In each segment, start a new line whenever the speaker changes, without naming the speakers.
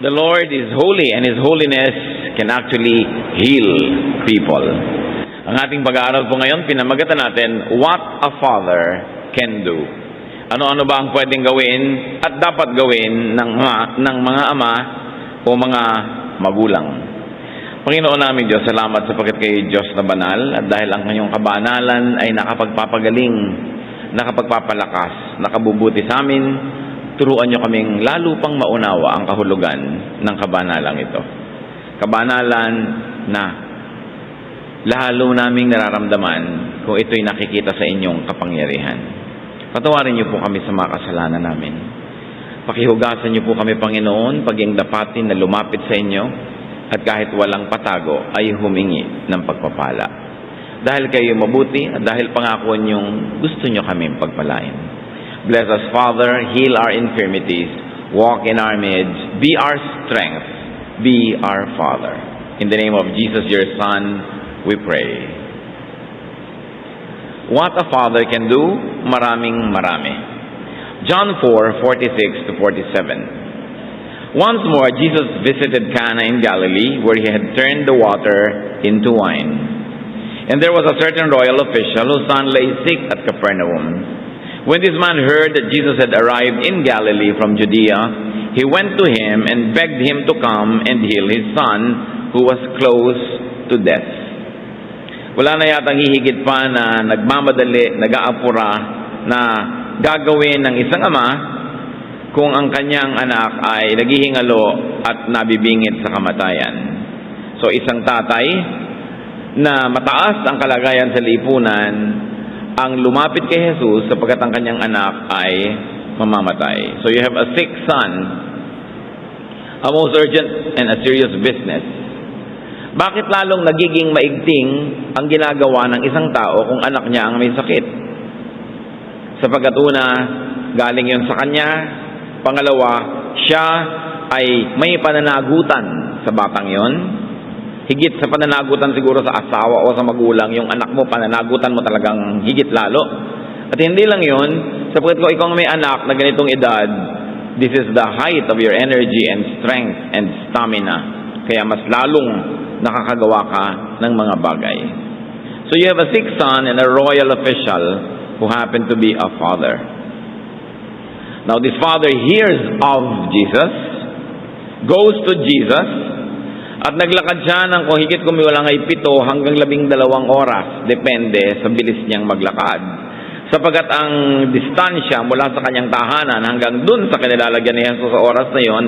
The Lord is holy and His holiness can actually heal people. Ang ating pag-aaral po ngayon, pinamagatan natin, What a Father Can Do. Ano-ano ba ang pwedeng gawin at dapat gawin ng mga ama o mga magulang. Panginoon namin Diyos, salamat sapagkat kayo Diyos na banal at dahil ang kanyang kabanalan ay nakapagpapagaling, nakapagpapalakas, nakabubuti sa amin. Turuan niyo kaming lalo pang maunawa ang kahulugan ng kabanalang ito. Kabanalan na lalo naming nararamdaman kung ito'y nakikita sa inyong kapangyarihan. Patawarin niyo po kami sa mga kasalanan namin. Pakihugasan niyo po kami, Panginoon, paging dapatin na lumapit sa inyo at kahit walang patago ay humingi ng pagpapala. Dahil kayo mabuti at dahil pangako niyong gusto niyo kaming pagpalain. Bless us, Father, heal our infirmities, walk in our midst, be our strength, be our Father. In the name of Jesus, your Son, we pray. What a Father can do, maraming marami. John 4:46-47. Once more, Jesus visited Cana in Galilee, where he had turned the water into wine. And there was a certain royal official whose son lay sick at Capernaum. When this man heard that Jesus had arrived in Galilee from Judea, he went to him and begged him to come and heal his son, who was close to death. Wala na yatang hihigit pa na nagmamadali, nag-aapura na gagawin ng isang ama kung ang kanyang anak ay naghihingalo at nabibingit sa kamatayan. So isang tatay na mataas ang kalagayan sa lipunan ang lumapit kay Jesus sapagkat ang kanyang anak ay mamamatay. So you have a sick son, a most urgent and a serious business. Bakit lalong nagiging maigting ang ginagawa ng isang tao kung anak niya ang may sakit? Sapagkat una, galing yun sa kanya. Pangalawa, siya ay may pananagutan sa batang yon. Higit sa pananagutan siguro sa asawa o sa magulang, yung anak mo, pananagutan mo talagang higit lalo. At hindi lang yun, sapagkat kung ikaw may anak na ganitong edad, this is the height of your energy and strength and stamina. Kaya mas lalong nakakagawa ka ng mga bagay. So you have a sick son and a royal official who happen to be a father. Now this father hears of Jesus, goes to Jesus, at naglakad siya ng kung higit kumiwalang ay 7 hanggang 12 oras, depende sa bilis niyang maglakad. Sapagat ang distansya mula sa kanyang tahanan hanggang dun sa kanilalagyan ni Jesus sa oras na yon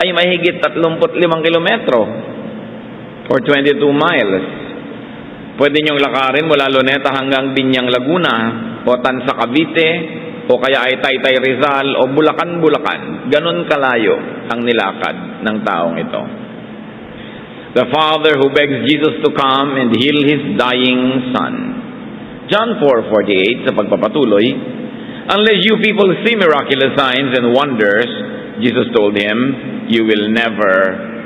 ay mahigit 35 kilometro or 22 miles. Pwede niyong lakarin mula Luneta hanggang Binyang Laguna o Tansa Cavite o kaya ay Taytay Rizal o Bulacan. Ganon kalayo ang nilakad ng taong ito. The father who begs Jesus to come and heal his dying son. John 4:48 sa pagpapatuloy, unless you people see miraculous signs and wonders, Jesus told him, you will never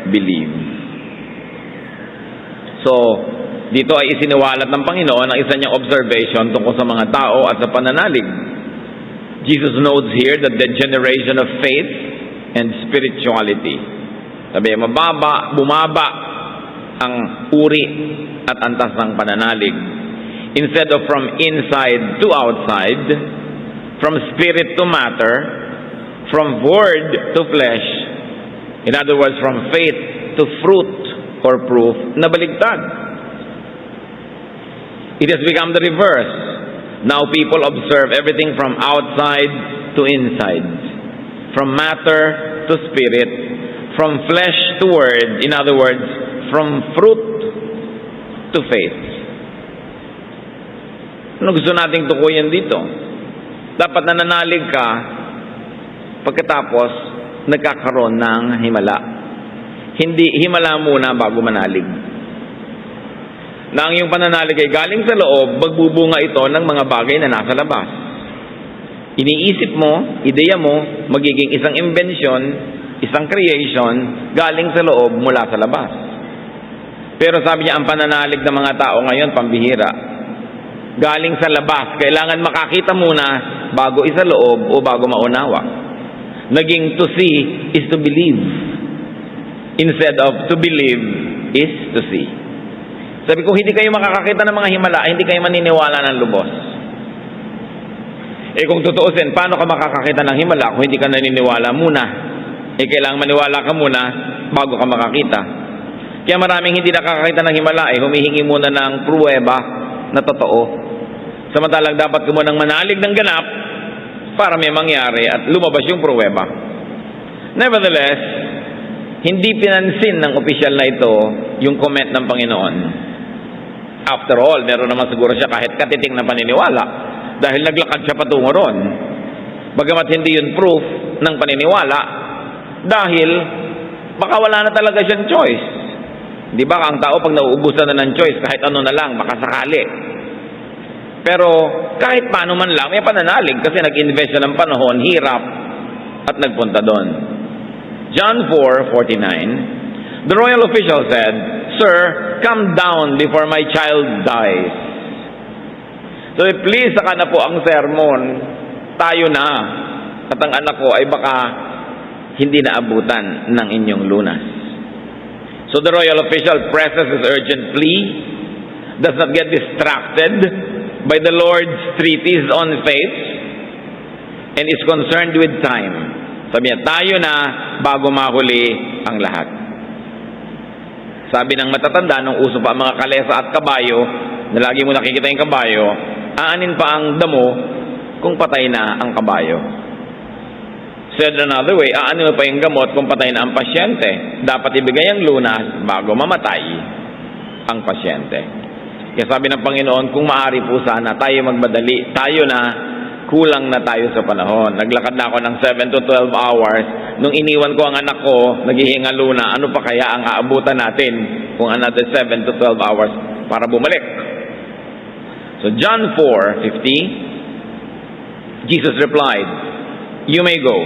believe. So, dito ay isiniwalat ng Panginoon ang isa niyang observation tungkol sa mga tao at sa pananalig. Jesus notes here that the generation of faith and spirituality. Sabi, bumaba ang uri at antas ng pananalig. Instead of from inside to outside, from spirit to matter, from word to flesh, in other words, from faith to fruit or proof, nabaligtad. It has become the reverse. Now people observe everything from outside to inside, from matter to spirit, from flesh to word, in other words, from fruit to faith. Ano gusto nating tukuyin dito? Dapat nananalig ka pagkatapos nagkakaroon ng himala. Hindi himala muna bago manalig. Na ang iyong pananalig ay galing sa loob, magbubunga ito ng mga bagay na nasa labas. Iniisip mo, ideya mo, magiging isang invention, isang creation, galing sa loob mula sa labas. Pero sabi niya, ang pananalig ng mga tao ngayon, pambihira. Galing sa labas. Kailangan makakita muna bago isaloob o bago maunawa. Naging to see is to believe. instead of to believe is to see. Sabi ko, hindi kayo makakakita ng mga himala, hindi kayo maniniwala ng lubos. Kung tutuusin, paano ka makakakita ng himala kung hindi ka naniniwala muna? Kailangan maniwala ka muna bago ka makakita. Kaya maraming hindi nakakakita ng himala, humihingi muna ng pruweba na totoo. Samantalang dapat ka munang manalig ng ganap para may mangyari at lumabas yung pruweba. Nevertheless, hindi pinansin ng opisyal na ito yung comment ng Panginoon. After all, meron naman siguro siya kahit katiting na paniniwala dahil naglakad siya patungo ron. Bagamat hindi yun proof ng paniniwala dahil baka wala na talaga siyang choice. Di ba ang tao pag nauubusan na ng choice kahit ano na lang, baka sakali. Pero kahit paano man lang, may pananalig kasi nag-invest siya ng panahon, hirap at nagpunta doon. John 4:49, the royal official said, "Sir, come down before my child dies." So please, saka na po ang sermon, tayo na. At ang anak ko ay baka hindi naabutan ng inyong lunas. So the royal official presses his urgent plea, does not get distracted by the Lord's treatise on faith, and is concerned with time. Sabi niya, tayo na bago mahuli ang lahat. Sabi ng matatanda, nung uso pa mga kalesa at kabayo, na lagi mo nakikita yung kabayo, aanin pa ang damo kung patay na ang kabayo. Said another way, aanin mo pa yung gamot kung patay na ang pasyente. Dapat ibigay ang lunas bago mamatay ang pasyente. Kaya sabi ng Panginoon, kung maaari po sana tayo magmadali, tayo na, kulang na tayo sa panahon. Naglakad na ako ng 7 to 12 hours. Nung iniwan ko ang anak ko, naghihinga luna, ano pa kaya ang aabutan natin kung another 7 to 12 hours para bumalik? So John 4:50, Jesus replied, "You may go.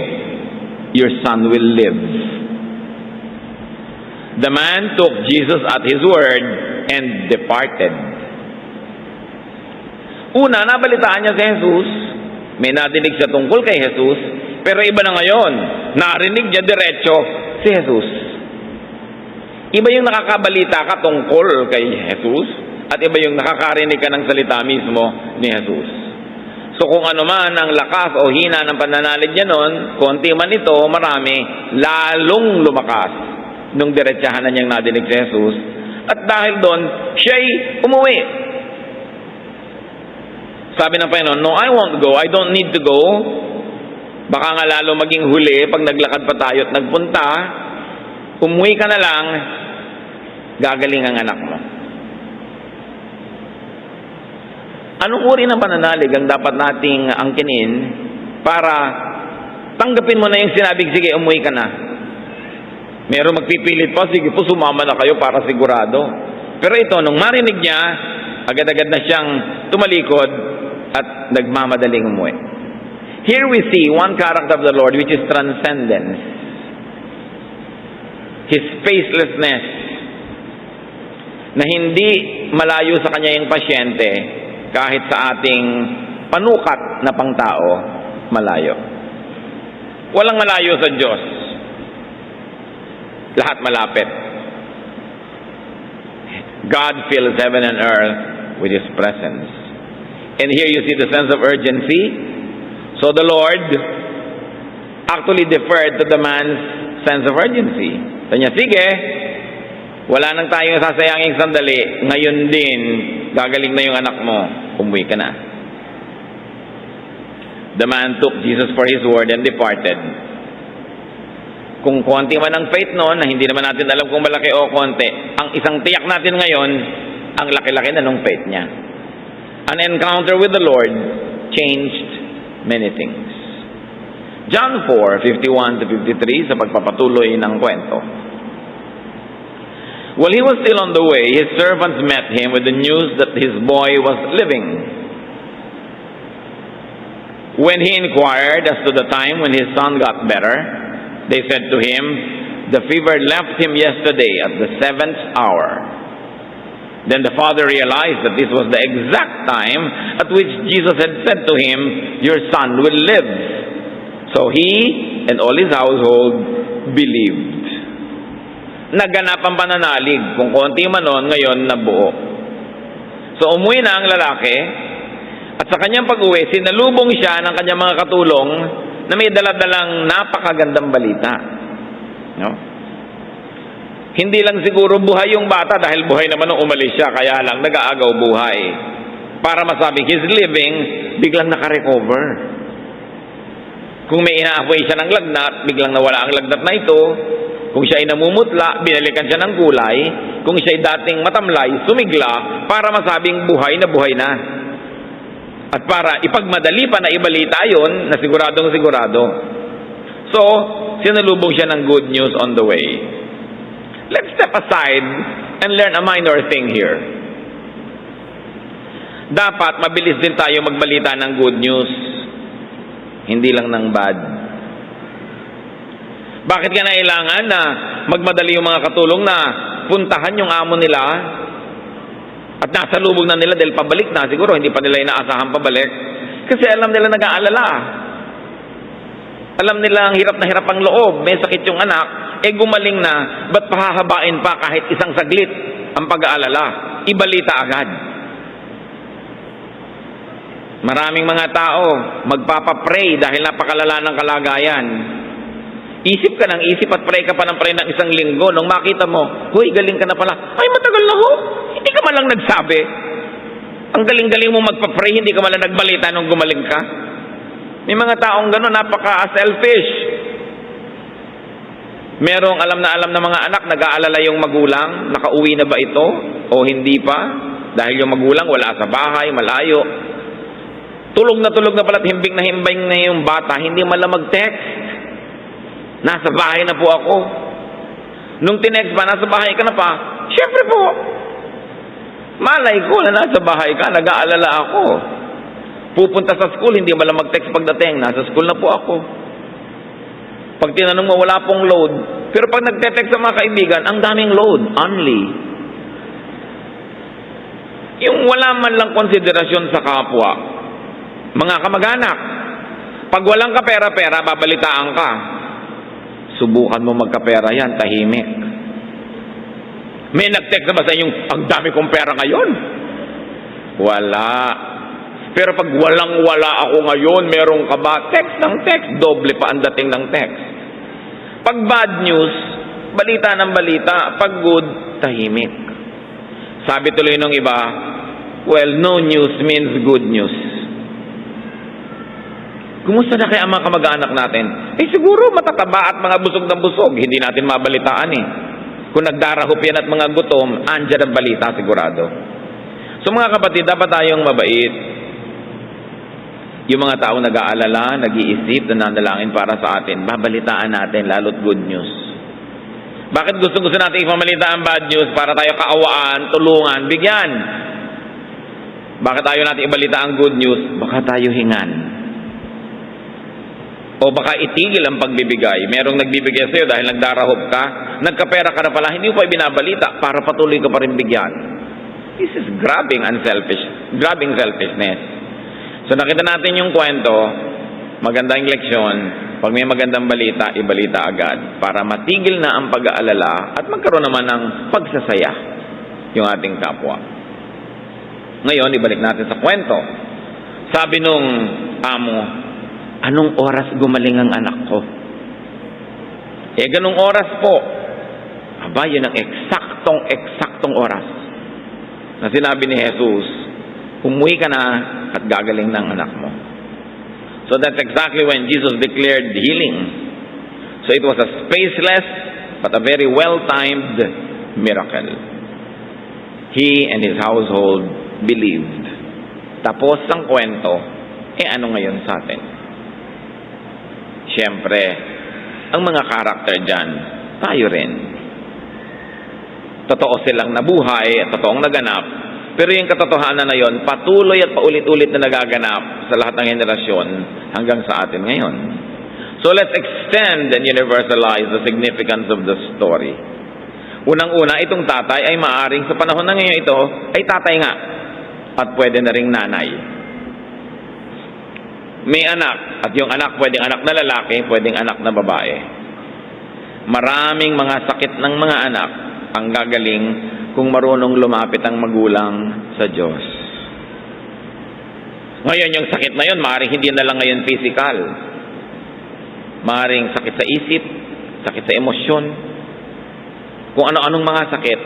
Your son will live." The man took Jesus at his word and departed. Una, nabalitaan niya si Jesus. May nadinig siya tungkol kay Jesus, pero iba na ngayon. Narinig niya diretso si Jesus. Iba yung nakakabalita ka tungkol kay Jesus, at iba yung nakakarinig ka ng salita mismo ni Jesus. So kung ano man ang lakas o hina ng pananalig niya noon, konti man ito, marami, lalong lumakas nung diretsahan na niyang nadinig si Jesus. At dahil doon, siya'y umuwi. Sabi ng Panginoon, "No, I won't go. I don't need to go." Baka nga lalo maging huli pag naglakad pa tayo at nagpunta, umuwi ka na lang, gagaling ang anak mo. Anong uri ng pananalig ang dapat nating angkinin para tanggapin mo na yung sinabing, sige, umuwi ka na? Meron magpipilit pa, sige po, sumama na kayo para sigurado. Pero ito, nung marinig niya, agad-agad na siyang tumalikod at nagmamadaling umuwi. Here we see one character of the Lord, which is transcendence. His facelessness, na hindi malayo sa kanya yung pasyente, kahit sa ating panukat na pangtao, malayo. Walang malayo sa Diyos. Lahat malapit. God fills heaven and earth with His presence. And here you see the sense of urgency. So the Lord actually deferred to the man's sense of urgency. Sabi niya, sige, wala nang tayong sasayanging sandali. Ngayon din, gagaling na yung anak mo. Umuwi ka na. The man took Jesus for his word and departed. Kung konti man ang faith noon, na hindi naman natin alam kung malaki o konti, ang isang tiyak natin ngayon, ang laki-laki na nung faith niya. An encounter with the Lord changed many things. John 4:51 to 53, sa pagpapatuloy ng kwento. While he was still on the way, his servants met him with the news that his boy was living. When he inquired as to the time when his son got better, they said to him, "The fever left him yesterday at the 7th hour." Then the father realized that this was the exact time at which Jesus had said to him, "Your son will live." So he and all his household believed. naganap ang pananalig. Kung konti man noon, ngayon nabuo. So umuwi na ang lalaki, at sa kanyang pag-uwi, sinalubong siya ng kanyang mga katulong na may daladalang napakagandang balita. No? Hindi lang siguro buhay yung bata dahil buhay naman nung umalis siya, kaya lang nag-aagaw buhay. Para masabing he's living, biglang nakarecover. Kung may inaapoy siya ng lagnat, biglang nawala ang lagnat na ito. Kung siya ay namumutla, binalikan siya ng kulay. Kung siya ay dating matamlay, sumigla para masabing buhay na. At para ipagmadali pa na ibalita yon na siguradong sigurado. So, sinalubong siya ng good news on the way. Let's step aside and learn a minor thing here. Dapat mabilis din tayo magbalita ng good news, hindi lang ng bad. Bakit kailangan na magmadali yung mga katulong na puntahan yung amo nila at nasa lubog na nila dahil pabalik na? Siguro hindi pa nila inaasahan pabalik. Kasi alam nila nag-aalala. Alam nila ang hirap na hirap ang loob. May sakit yung anak. Gumaling na. Ba't pahahabain pa kahit isang saglit ang pag-aalala? Ibalita agad. Maraming mga tao magpapapray dahil napakalala ng kalagayan. Isip ka ng isip at pray ka pa ng pray ng isang linggo. Nung makita mo, huy, galing ka na pala. Ay, matagal na ho. Hindi ka man lang nagsabi. Ang galing-galing mo magpa-pray, hindi ka man lang nagbalita nung gumaling ka. May mga taong gano'n, napaka-selfish. Merong alam na mga anak, nag-aalala yung magulang, nakauwi na ba ito o hindi pa? Dahil yung magulang wala sa bahay, malayo. Tulog na pala at himbing na yung bata, hindi man lang mag-text. Nasa bahay na po ako. Nung tinext pa, nasa bahay ka na pa, syempre po. Malay ko na nasa bahay ka, nag-aalala ako. Pupunta sa school, hindi man lang mag-text pagdating, nasa school na po ako. Pag tinanong mo, wala pong load. Pero pag nagte-text sa mga kaibigan, ang daming load, only. Yung wala man lang konsiderasyon sa kapwa, mga kamag-anak, pag walang kapera-pera, babalitaan ka. Subukan mo magkapera yan, tahimik. May nag-text na ba sa inyong, ang dami kong pera ngayon? Wala. Pero pag walang-wala ako ngayon, meron ka ba? Text ng text, doble pa ang dating ng text. Pag bad news, balita ng balita. Pag good, tahimik. Sabi tuloy nung iba, well, no news means good news. Kumusta na kaya ang mga kamag-anak natin? Siguro matataba at mga busog ng busog. Hindi natin mabalitaan Kung nagdarahop yan at mga gutom, andyan ang balita sigurado. So mga kapatid, dapat tayong mabait. Yung mga taong nag-aalala, nag-iisip, nananalangin para sa atin, babalitaan natin lalo't good news. Bakit gusto natin ipamalita ang bad news? Para tayo kaawaan, tulungan, bigyan. Bakit tayo natin ibalita ang good news? Baka tayo hingan. O baka itigil ang pagbibigay. Merong nagbibigay sa'yo dahil nagdarahop ka, nagkapera ka na pala, hindi mo pa ibinabalita para patuloy ka pa rin bigyan. This is grabbing selfishness. So nakita natin yung kwento, magandang leksyon, pag may magandang balita, ibalita agad para matigil na ang pag-aalala at magkaroon naman ng pagsasaya yung ating kapwa. Ngayon, ibalik natin sa kwento. Sabi nung amo, anong oras gumaling ang anak ko? Ganung oras po. Aba, yun ang eksaktong oras na sinabi ni Jesus, umuwi ka na at gagaling ng anak mo. So that's exactly when Jesus declared healing. So it was a spaceless but a very well-timed miracle. He and his household believed. Tapos ang kwento, ano ngayon sa atin? Siyempre, ang mga karakter dyan, tayo rin. Totoo silang nabuhay at totoong naganap, pero yung katotohanan na yon patuloy at paulit-ulit na nagaganap sa lahat ng henerasyon hanggang sa atin ngayon. So let's extend and universalize the significance of the story. Unang-una, itong tatay ay maaring sa panahon na ngayon ito ay tatay nga at pwede na ring nanay. May anak, at yung anak pwedeng anak na lalaki, pwedeng anak na babae. Maraming mga sakit ng mga anak ang gagaling kung marunong lumapit ang magulang sa Diyos. Ngayon, yung sakit na yun, maaaring hindi na lang ngayon physical. Maaaring sakit sa isip, sakit sa emosyon, kung ano-anong mga sakit.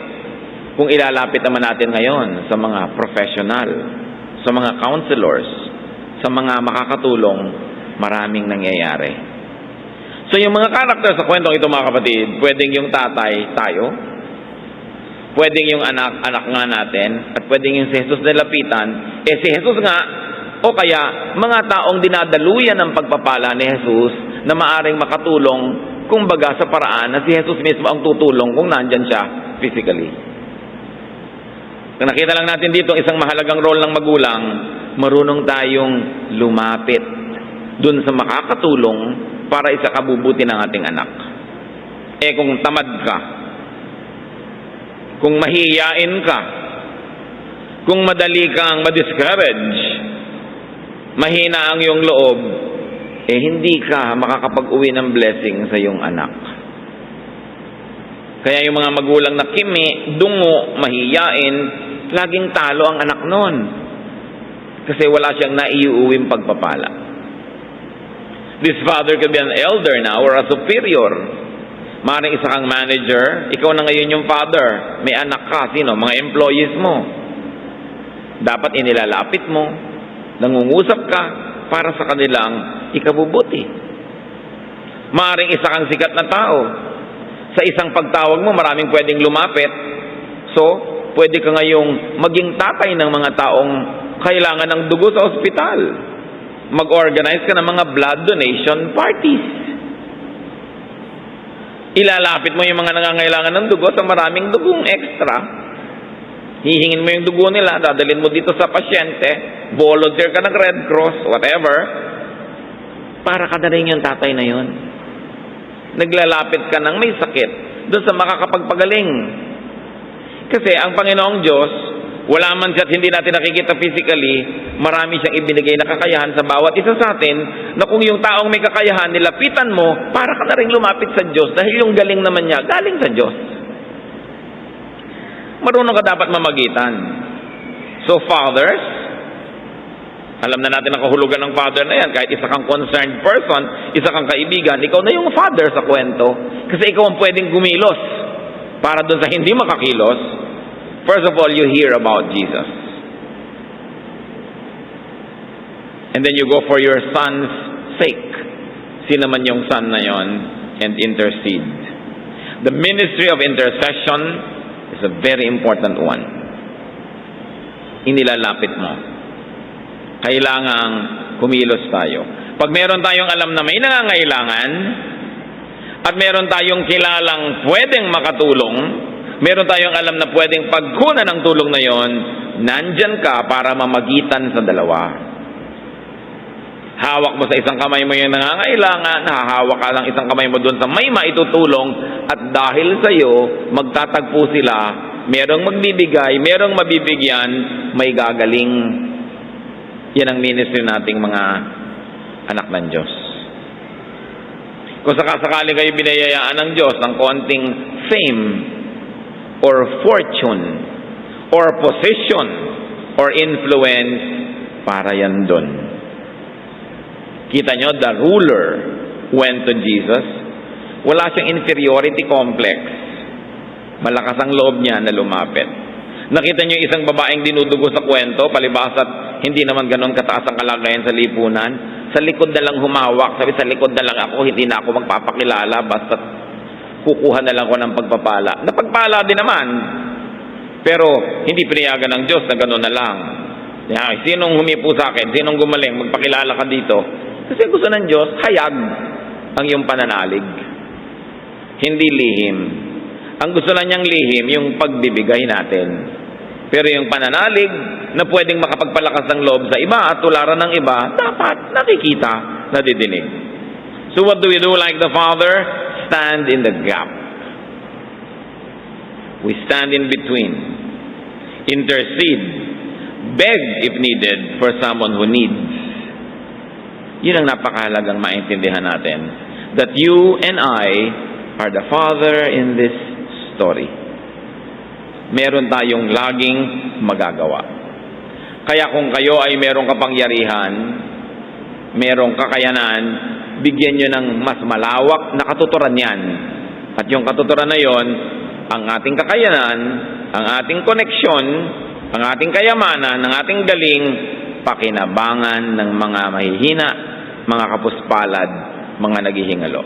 Kung ilalapit naman natin ngayon sa mga professional, sa mga counselors, sa mga makakatulong, maraming nangyayari. So yung mga karakter sa kwentong ito, mga kapatid, pwedeng yung tatay, tayo, pwedeng yung anak, anak nga natin, at pwedeng yung si Jesus nilapitan. Si Jesus nga, o kaya mga taong dinadaluyan ng pagpapala ni Jesus na maaring makatulong, kumbaga sa paraan na si Jesus mismo ang tutulong kung nandyan siya physically. Kung nakita lang natin dito isang mahalagang role ng magulang, marunong tayong lumapit dun sa makakatulong para isa kabubuti ng ating anak. Kung tamad ka, kung mahihiyain ka, kung madali kang ma-discourage, mahina ang iyong loob, hindi ka makakapag-uwi ng blessing sa iyong anak. Kaya yung mga magulang na kimi, dungo, mahihiyain, laging talo ang anak nun. Kasi wala siyang naiuuwing pagpapala. This father could be an elder now or a superior. Maaaring isa kang manager, ikaw na ngayon yung father. May anak ka, sino? Mga employees mo. Dapat inilalapit mo, nangungusap ka para sa kanilang ikabubuti. Maaaring isa kang sikat na tao. Sa isang pagtawag mo, maraming pwedeng lumapit. So, pwede ka ngayong maging tatay ng mga taong kailangan ng dugo sa ospital. Mag-organize ka ng mga blood donation parties. Ilalapit mo yung mga nangangailangan ng dugo sa maraming dugong extra. Hihingin mo yung dugo nila, dadalhin mo dito sa pasyente, volunteer ka ng Red Cross, whatever, para ka na rin yung tatay na yun. Naglalapit ka ng may sakit doon sa makakapagpagaling. Kasi ang Panginoong Diyos, wala man siya at hindi natin nakikita physically, marami siyang ibinigay na kakayahan sa bawat isa sa atin, na kung yung taong may kakayahan, nilapitan mo, para ka na rin lumapit sa Diyos, dahil yung galing naman niya, galing sa Diyos. Marunong ka dapat mamagitan. So fathers, alam na natin ang kahulugan ng father na yan. Kahit isa kang concerned person, isa kang kaibigan, ikaw na yung father sa kwento. Kasi ikaw ang pwedeng gumilos para doon sa hindi makakilos. First of all, you hear about Jesus. And then you go for your son's sake. Sino man yung son na yon, and intercede. The ministry of intercession is a very important one. Inilalapit mo. Kailangang kumilos tayo. Pag meron tayong alam na may nangangailangan, at meron tayong kilalang pwedeng makatulong, meron tayong alam na pwedeng pagkunan ng tulong na yon, nandyan ka para mamagitan sa dalawa. Hawak mo sa isang kamay mo yung nangangailangan, hahawak ka ng isang kamay mo doon sa may maitutulong, at dahil sa iyo, magtatagpo sila, merong magbibigay, merong mabibigyan, may gagaling. Yan ang ministry nating mga anak ng Diyos. Kung sakasakali kayo binayayaan ng Diyos ng konting fame, or fortune, or position, or influence, para yan dun. Kita nyo, the ruler went to Jesus. Wala siyang inferiority complex. Malakas ang loob niya na lumapit. Nakita nyo isang babaeng dinudugo sa kwento, palibasat hindi naman ganon kataas ang kalagayan sa lipunan. Sa likod na lang humawak, sabi sa likod na lang ako, hindi na ako magpapakilala, basta kukuha na lang ako ng pagpapala. Napagpala din naman, pero hindi pinayagan ng Diyos na ganon na lang. Sinong humipo sa akin? Sinong gumaling? Magpakilala ka dito. Kasi gusto ng Diyos, hayag ang iyong pananalig. Hindi lihim. Ang gusto lang niyang lihim, yung pagbibigay natin. Pero yung pananalig na pwedeng makapagpalakas ng loob sa iba at tularan ng iba, dapat nakikita, nadidinig. So what do we do like the Father? Stand in the gap. We stand in between. Intercede. Beg if needed for someone who needs. Yun ang napakahalagang maintindihan natin. That you and I are the father in this story. Meron tayong laging magagawa. Kaya kung kayo ay merong kapangyarihan, merong kakayanan, bigyan nyo ng mas malawak na katuturan yan. At yung katuturan na yon, ang ating kakayanan, ang ating koneksyon, ang ating kayamanan, ang ating galing, pakinabangan ng mga mahihina, mga kapuspalad, mga naghihingalo.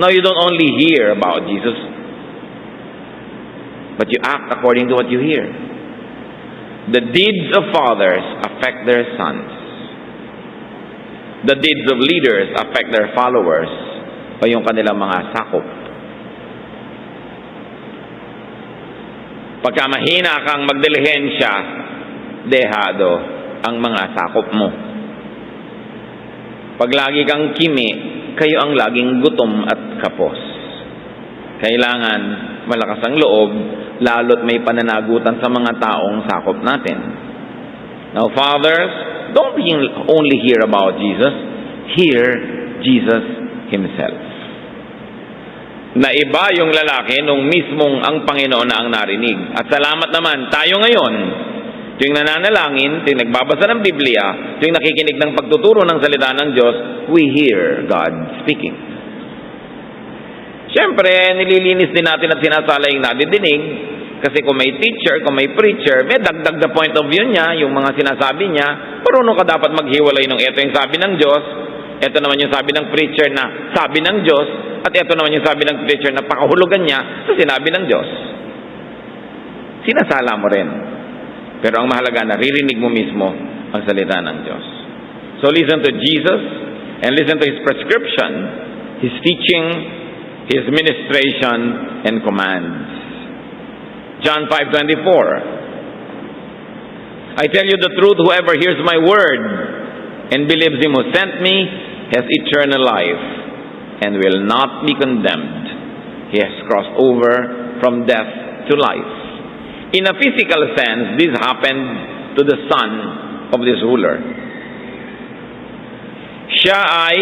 Now, you don't only hear about Jesus, but you act according to what you hear. The deeds of fathers affect their sons. The deeds of leaders affect their followers o yung kanilang mga sakop. Pagka mahina kang magdilihensya, dehado ang mga sakop mo. Pag lagi kang kimi, kayo ang laging gutom at kapos. Kailangan malakas ang loob, lalo't may pananagutan sa mga taong sakop natin. Now, fathers, don't only hear about Jesus, hear Jesus Himself. Na iba yung lalaki nung mismong ang Panginoon na ang narinig. At salamat naman, tayo ngayon, tuwing nananalangin, tuwing nagbabasa ng Biblia, tuwing nakikinig ng pagtuturo ng salita ng Diyos, we hear God speaking. Siyempre, nililinis din natin at sinasala yung nadidinig. Kasi kung may teacher, kung may preacher, may dagdag na point of view niya, yung mga sinasabi niya. Marunong ka dapat maghiwalay nung ito yung sabi ng Diyos, ito naman yung sabi ng preacher na sabi ng Diyos, at ito naman yung sabi ng preacher na pakahulugan niya sa sinabi ng Diyos. Sinasala mo rin. Pero ang mahalaga, naririnig mo mismo ang salita ng Diyos. So listen to Jesus and listen to His prescription, His teaching, His ministration, and commands. John 5:24. I tell you the truth, whoever hears my word and believes Him who sent me has eternal life and will not be condemned. He has crossed over from death to life. In a physical sense, this happened to the son of this ruler. Siya ay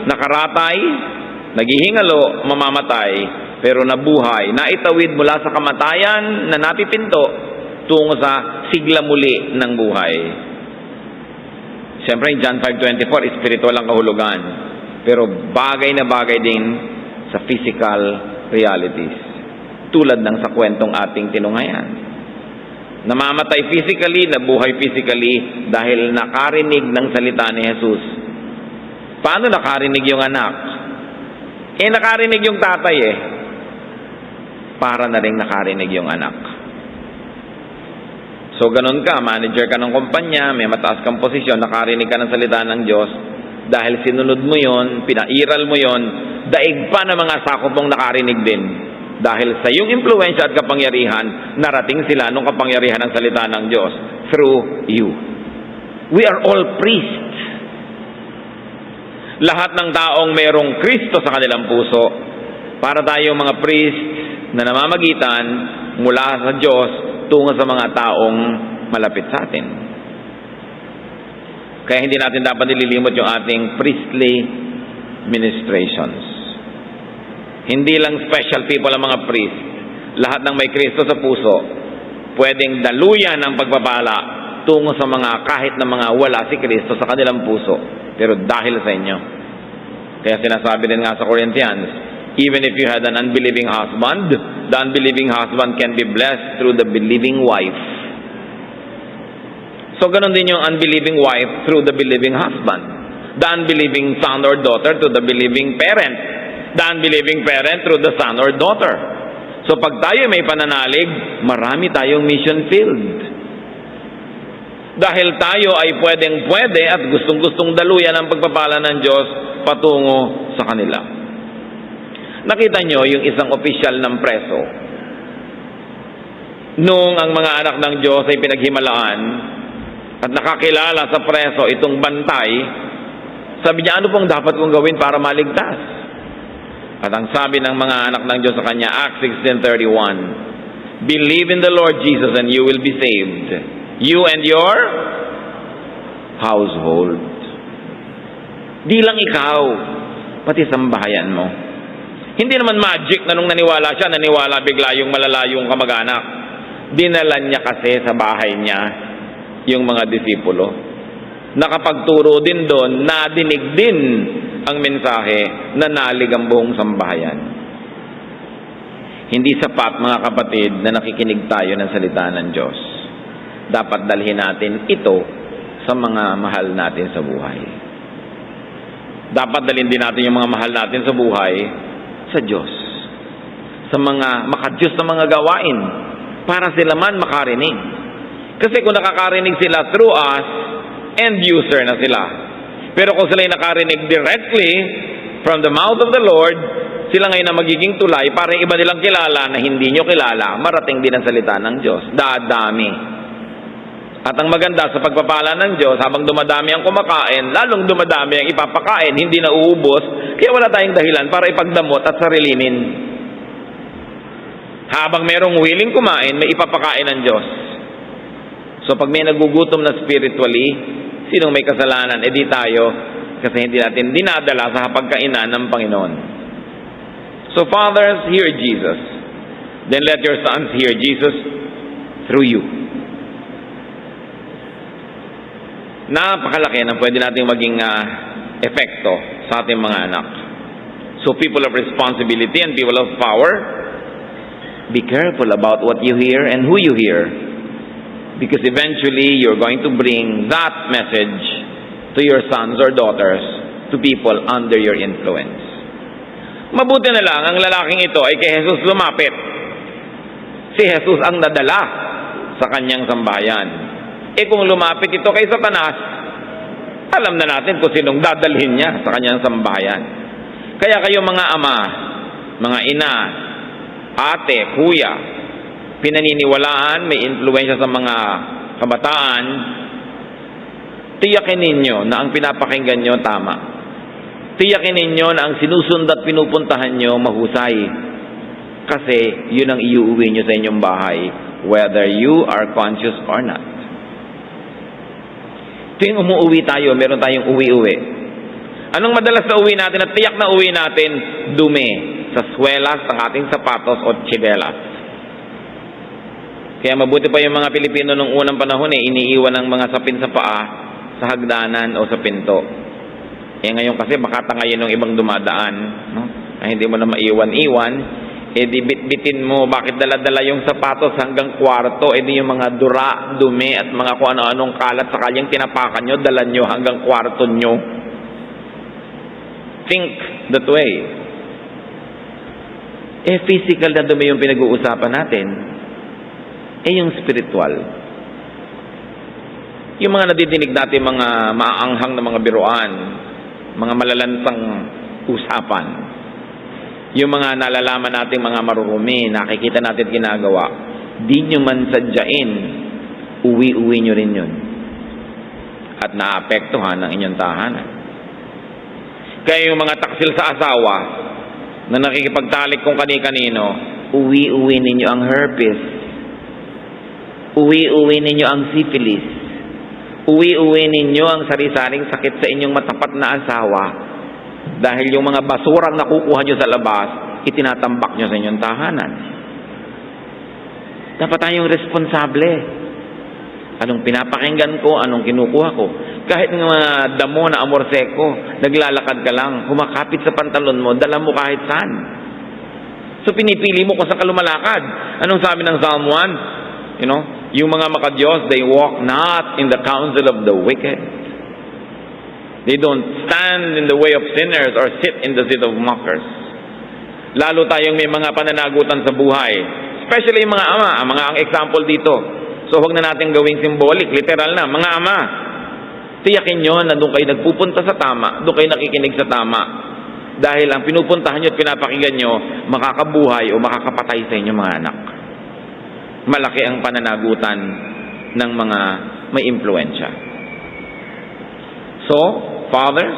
nakaratay, naghihingalo, mamamatay, pero nabuhay, naitawid mula sa kamatayan na napipinto tungo sa sigla muli ng buhay. Siyempre, John 5:24, spiritual ang kahulugan, pero bagay na bagay din sa physical realities. Tulad ng sa kwentong ating tinunghayan. Namamatay physically, nabuhay physically dahil nakarinig ng salita ni Jesus. Paano nakarinig yung anak? Nakarinig yung tatay para na rin nakarinig yung anak. So, ganun ka, manager ka ng kumpanya, may mataas kang posisyon, nakarinig ka ng salita ng Diyos, dahil sinunod mo yon, pinairal mo yon, daig pa ng mga sakop mong nakarinig din. Dahil sa iyong impluensya at kapangyarihan, narating sila nung kapangyarihan ng salita ng Diyos through you. We are all priests. Lahat ng taong mayroong Kristo sa kanilang puso, para tayong mga priests na namamagitan mula sa Diyos tungo sa mga taong malapit sa atin. Kaya hindi natin dapat nililimot yung ating priestly ministrations. Hindi lang special people ang mga priest. Lahat ng may Kristo sa puso, pwedeng daluyan ang pagpapala tungo sa mga kahit na mga wala si Kristo sa kanilang puso, pero dahil sa inyo. Kaya sinasabi din nga sa Corinthians, even if you had an unbelieving husband, the unbelieving husband can be blessed through the believing wife. So ganun din yung unbelieving wife through the believing husband. The unbelieving son or daughter to the believing parent. The unbelieving parent through the son or daughter. So pag tayo may pananalig, marami tayong mission field. Dahil tayo ay pwedeng-pwede at gustong-gustong daluyan ang pagpapala ng Diyos patungo sa kanila. Nakita nyo yung isang opisyal ng preso. Nung ang mga anak ng Diyos ay pinaghimalaan at nakakilala sa preso itong bantay, sabi niya, ano pong dapat kong gawin para maligtas? At ang sabi ng mga anak ng Diyos sa kanya, Acts 16:31, believe in the Lord Jesus and you will be saved, you and your household. Di lang ikaw, pati sambahayan mo. Hindi naman magic na nung naniwala siya, naniwala bigla yung malalayong kamag-anak. Dinala niya kasi sa bahay niya yung mga disipulo. Nakapagturo din doon, nadinig din ang mensahe, nanalig ang buong sambahayan. Hindi sapat, mga kapatid, na nakikinig tayo ng salita ng Diyos. Dapat dalhin natin ito sa mga mahal natin sa buhay. Dapat dalhin din natin yung mga mahal natin sa buhay sa Diyos. Sa mga makadiyos na mga gawain para sila man makarinig. Kasi kung nakakarinig sila through us, end user na sila. Pero kung sila ay nakarinig directly from the mouth of the Lord, sila ngayon na magiging tulay para iba nilang kilala na hindi nyo kilala, marating din ang salita ng Diyos. Dadami. At ang maganda sa pagpapala ng Diyos, habang dumadami ang kumakain, lalong dumadami ang ipapakain, hindi na uubos, kaya wala tayong dahilan para ipagdamot at sarilinin. Habang merong willing kumain, may ipapakain ng Diyos. So pag may nagugutom na spiritually, sinong may kasalanan? Di tayo, kasi hindi natin dinadala sa hapagkainan ng Panginoon. So fathers, hear Jesus. Then let your sons hear Jesus through you. Napakalaki na pwede natin maging epekto sa ating mga anak. So people of responsibility and people of power, be careful about what you hear and who you hear. Because eventually you're going to bring that message to your sons or daughters, to people under your influence. Mabuti na lang ang lalaking ito ay kay Jesus lumapit. Si Jesus ang nadala sa kanyang sambahayan. Kung lumapit ito kay Satanas, alam na natin kung sinong dadalhin niya sa kanyang sambahayan. Kaya kayo mga ama, mga ina, ate, kuya, pinaniniwalaan, may influensya sa mga kabataan, tiyakin ninyo na ang pinapakinggan nyo tama. Tiyakin ninyo na ang sinusund at pinupuntahan nyo mahusay. Kasi yun ang iuuwi nyo sa inyong bahay, whether you are conscious or not. Tuwing umuwi tayo, meron tayong uwi-uwi. Anong madalas na uwi natin at tiyak na uwi natin? Dumi sa swelas ng ating sapatos o tsinelas. Kaya mabuti pa yung mga Pilipino nung unang panahon iniiwan ng mga sapin sa paa sa hagdanan o sa pinto. Ngayon kasi baka tangayin ng ibang dumadaan, no? Ay, hindi mo na maiwan-iwan, di bit-bitin mo, bakit dala-dala yung sapatos hanggang kwarto, di yung mga dura, dumi at mga kung ano-anong kalat sa kanyang tinapakan nyo, dala nyo hanggang kwarto nyo. Think that way. Physical na dumi yung pinag-uusapan natin, yung spiritual. Yung mga nadidinig natin, mga maaanghang na mga biruan, mga malalansang usapan, yung mga nalalaman natin mga marurumi, nakikita natin ginagawa, di nyo man sadyain, uwi-uwi nyo rin yun. At naapektuhan ang inyong tahanan. Kaya yung mga taksil sa asawa, na nakikipagtalik kung kani-kanino, uwi-uwi ninyo ang herpes. Uwi-uwi ninyo ang syphilis. Uwi-uwi ninyo ang sari-saring sakit sa inyong matapat na asawa. Dahil yung mga basurang nakukuha nyo sa labas, itinatambak nyo sa inyong tahanan. Dapat tayong responsable. Anong pinapakinggan ko, anong kinukuha ko. Kahit ng mga damo na amorseko, naglalakad ka lang, kumakapit sa pantalon mo, dala mo kahit saan. So pinipili mo kung saan ka lumalakad. Anong sabi ng Psalm 1? Yung mga makadiyos, they walk not in the counsel of the wicked. They don't stand in the way of sinners or sit in the seat of mockers. Lalo tayong may mga pananagutan sa buhay. Especially yung mga ama, mga ang example dito. So huwag na natin gawing symbolic, literal na. Mga ama, tiyakin nyo na doon kayo nagpupunta sa tama, doon kayo nakikinig sa tama. Dahil ang pinupuntahan nyo at pinapakinggan nyo, makakabuhay o makakapatay sa inyo mga anak. Malaki ang pananagutan ng mga may impluensya. So, fathers,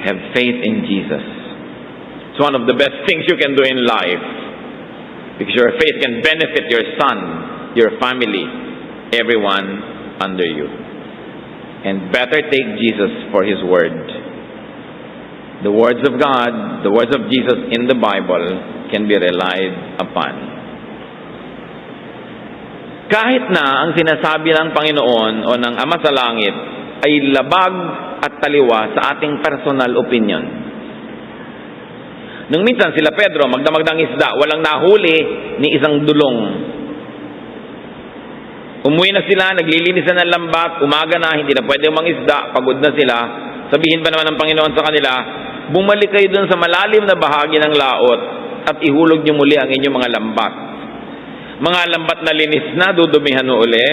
have faith in Jesus. It's one of the best things you can do in life. Because your faith can benefit your son, your family, everyone under you. And better take Jesus for His word The words of God, the words of Jesus in the Bible can be relied upon. Kahit na ang sinasabi ng Panginoon o ng Ama sa Langit ay labag at taliwa sa ating personal opinion. Nung minsan sila Pedro, magdamag ng isda, walang nahuli ni isang dulong. Umuwi na sila, naglilinisan ng lambat, umaga na, hindi na pwede mangisda, pagod na sila. Sabihin pa naman ng Panginoon sa kanila, bumalik kayo dun sa malalim na bahagi ng laot at ihulog niyo muli ang inyong mga lambat. Mga lambat na linis na, dudumihan mo uli.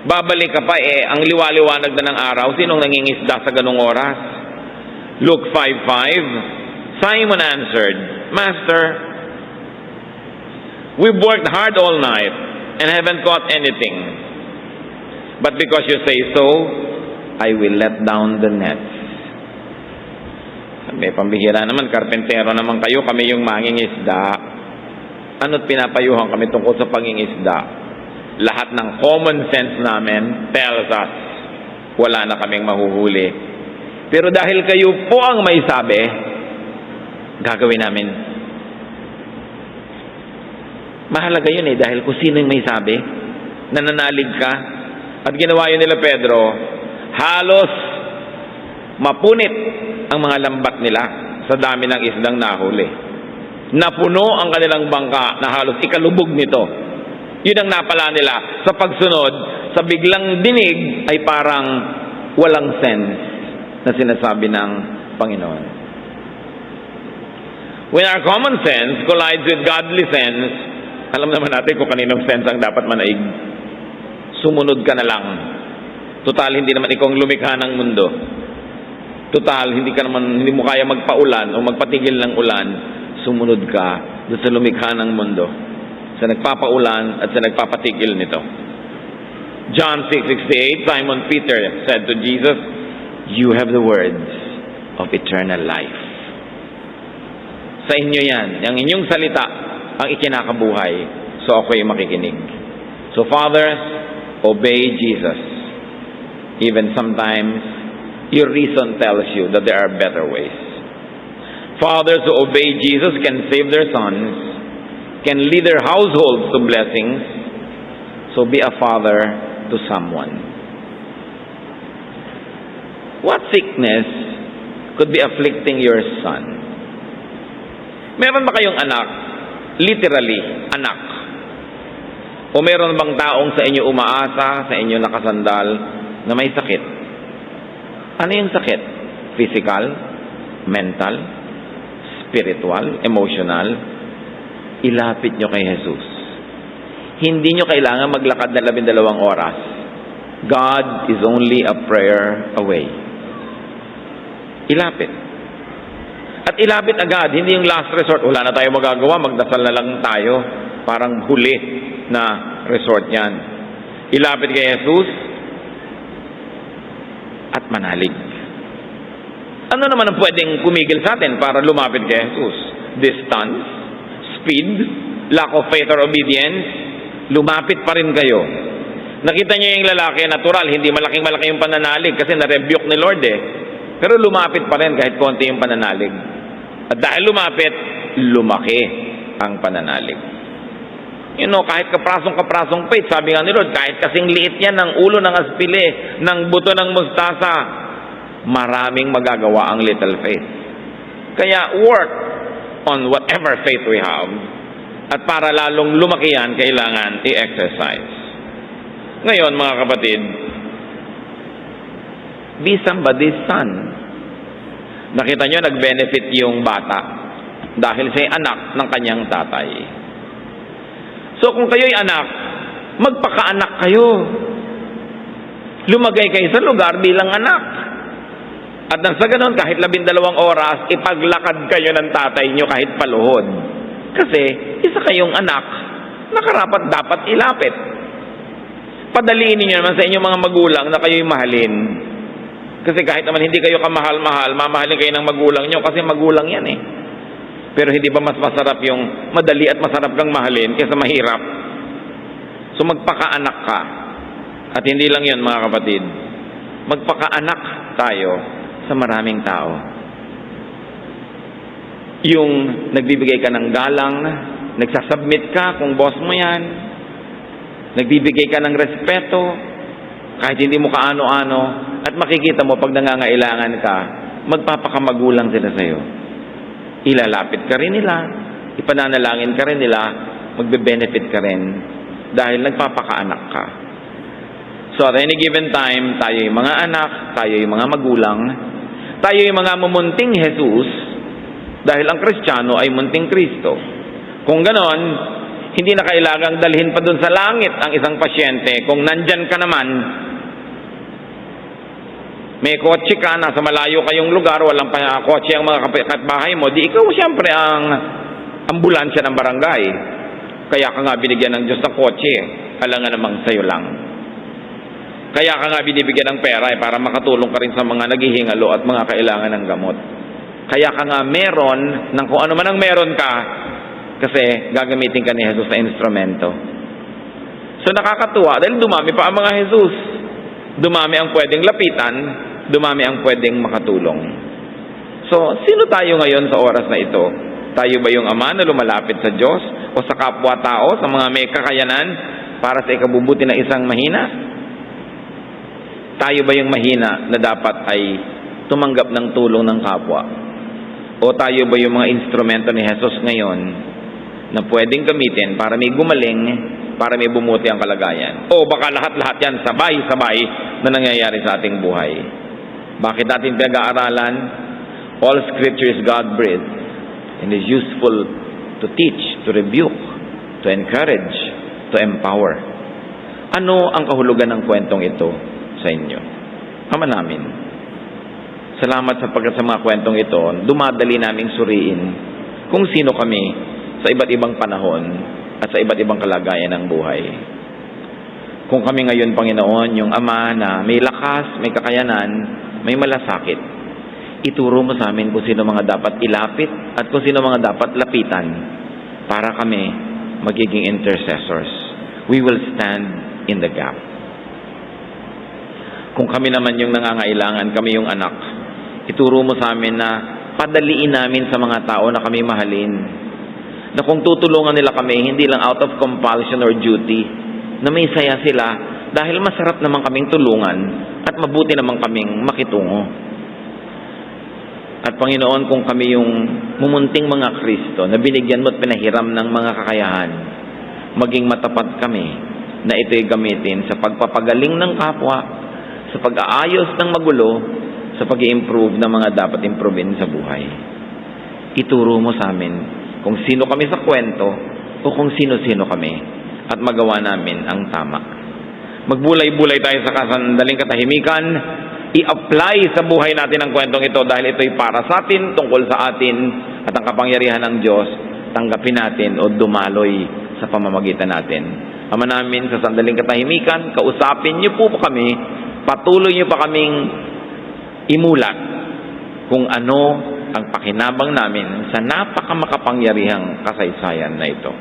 Babalik ka pa ang liwaliwanag na ng araw. Sinong nangingisda sa ganung oras? Luke 5:5. Simon answered, Master, we've worked hard all night and haven't caught anything. But because you say so, I will let down the nets. Sabi, pambihira naman, karpentero naman kayo, kami yung mangingisda. Ano't pinapayuhan kami tungkol sa pangingisda? Lahat ng common sense namin tells us, wala na kaming mahuhuli. Pero dahil kayo po ang may sabi, gagawin namin. Mahalaga yun dahil kung sino yung may sabi, nananalig ka. At ginawa yun nila Pedro, halos mapunit ang mga lambat nila sa dami ng isdang nahuli. Napuno ang kanilang bangka na halos ikalubog nito. Yun ang napala nila. Sa pagsunod, sa biglang dinig ay parang walang sense na sinasabi ng Panginoon. When our common sense collides with godly sense, alam naman natin kung kaninong sense ang dapat manaig. Sumunod ka na lang. Total, hindi naman ikaw ang lumikha ng mundo. Total, hindi mo kaya magpaulan o magpatigil ng ulan. Sumunod ka doon sa lumikha ng mundo, sa nagpapaulan at sa nagpapatigil nito. John 6:68, Simon Peter said to Jesus, You have the words of eternal life. Sa inyo yan, ang inyong salita ang ikinakabuhay, so ako'y makikinig. So fathers, obey Jesus. Even sometimes, your reason tells you that there are better ways. Fathers who obey Jesus can save their sons, can lead their households to blessings, so be a father to someone. What sickness could be afflicting your son? Meron ba kayong anak? Literally, anak. O meron bang taong sa inyo umaasa, sa inyo nakasandal, na may sakit? Ano yung sakit? Physical? Mental? Spiritual? Emotional? Ilapit nyo kay Jesus. Hindi nyo kailangan maglakad na 12 oras. God is only a prayer away. Ilapit. At ilapit agad, hindi yung last resort. Wala na tayo magagawa, magdasal na lang tayo. Parang huli na resort yan. Ilapit kay Jesus at manalig. Ano naman ang pwedeng kumigil sa atin para lumapit kay Jesus? Distance, speed, lack of faith or obedience. Lumapit pa rin kayo. Nakita niyo yung lalaki, natural, hindi malaking-malaki yung pananalig kasi na-rebuke ni Lord Pero lumapit pa rin kahit konti yung pananalig. At dahil lumapit, lumaki ang pananalig. You know, kahit kaprasong faith, sabi nga ni Lord, kahit kasing liit yan ng ulo ng aspile, ng buto ng mustasa, maraming magagawa ang little faith. Kaya work on whatever faith we have. At para lalong lumaki yan, kailangan i-exercise. Ngayon, mga kapatid, be somebody's son. Nakita nyo, nag-benefit yung bata dahil siya anak ng kanyang tatay. So kung kayo'y anak, magpaka-anak kayo. Lumagay kayo sa lugar bilang anak. At nang sa ganun, kahit 12 oras, ipaglakad kayo ng tatay nyo kahit paluhod. Kasi isa kayong anak na karapat dapat ilapit. Padaliin niyo naman sa inyong mga magulang na kayo'y mahalin. Kasi kahit naman hindi kayo kamahal-mahal, mamahalin kayo ng magulang nyo kasi magulang yan Pero hindi ba mas masarap yung madali at masarap kang mahalin kaysa mahirap? So magpaka-anak ka. At hindi lang yan, mga kapatid. Magpaka-anak tayo sa maraming tao. Yung nagbibigay ka ng galang, nagsasubmit ka kung boss mo yan, nagbibigay ka ng respeto, kahit hindi mo kaano-ano, at makikita mo pag nangangailangan ka, magpapakamagulang sila sa'yo. Ilalapit ka rin nila, ipananalangin ka rin nila, magbe-benefit ka rin, dahil nagpapakaanak ka. So at any given time, tayo yung mga anak, tayo yung mga magulang, tayo yung mga mumunting Jesus, dahil ang Kristiyano ay munting Kristo. Kung ganon, hindi na kailangang dalhin pa dun sa langit ang isang pasyente. Kung nandyan ka naman, may kotse ka, nasa malayo kayong lugar, walang kotse ang mga kapitbahay mo, di ikaw siyempre ang ambulansya ng barangay. Kaya ka nga binigyan ng Diyos ng kotse, alam nga namang sa'yo lang. Kaya ka nga binibigyan ng pera para makatulong ka rin sa mga naghihingalo at mga kailangan ng gamot. Kaya ka nga meron ng kung ano man ang meron ka, kasi gagamitin ka ni Jesus na instrumento. So nakakatuwa dahil dumami pa ang mga Jesus. Dumami ang pwedeng lapitan, dumami ang pwedeng makatulong. So, sino tayo ngayon sa oras na ito? Tayo ba yung ama na lumalapit sa Diyos o sa kapwa-tao, sa mga may kakayanan para sa ikabubuti ng isang mahina? Tayo ba yung mahina na dapat ay tumanggap ng tulong ng kapwa? O tayo ba yung mga instrumento ni Jesus ngayon na pwedeng gamitin para may gumaling, para may bumuti ang kalagayan? O baka lahat-lahat yan sabay-sabay na nangyayari sa ating buhay? Bakit natin pinag-aaralan? All Scripture is God-breathed and is useful to teach, to rebuke, to encourage, to empower. Ano ang kahulugan ng kwentong ito sa inyo? Ama namin, salamat sapagkat sa mga kwentong ito, dumadali naming suriin kung sino kami sa iba't ibang panahon at sa iba't ibang kalagayan ng buhay. Kung kami ngayon, Panginoon, yung Ama na may lakas, may kakayanan, may malasakit, ituro mo sa amin kung sino mga dapat ilapit at kung sino mga dapat lapitan para kami magiging intercessors. We will stand in the gap. Kung kami naman yung nangangailangan, kami yung anak, ituro mo sa amin na padaliin namin sa mga tao na kami mahalin. Na kung tutulungan nila kami, hindi lang out of compulsion or duty, na may saya sila dahil masarap naman kaming tulungan at mabuti naman kaming makitungo. At Panginoon, kung kami yung mumunting mga Kristo na binigyan mo at pinahiram ng mga kakayahan, maging matapat kami na ito'y gamitin sa pagpapagaling ng kapwa, sa pag-aayos ng magulo, sa pag-i-improve ng mga dapat improvein sa buhay. Ituro mo sa amin kung sino kami sa kwento o kung sino-sino kami at magawa namin ang tama. Magbulay-bulay tayo sa kasandaling katahimikan, i-apply sa buhay natin ang kwentong ito dahil ito'y para sa atin, tungkol sa atin, at ang kapangyarihan ng Diyos, tanggapin natin o dumaloy sa pamamagitan natin. Ama namin, sa sandaling katahimikan, kausapin niyo po kami, patuloy niyo pa kaming imulat kung ano ang pakinabang namin sa napakamakapangyarihang kasaysayan na ito.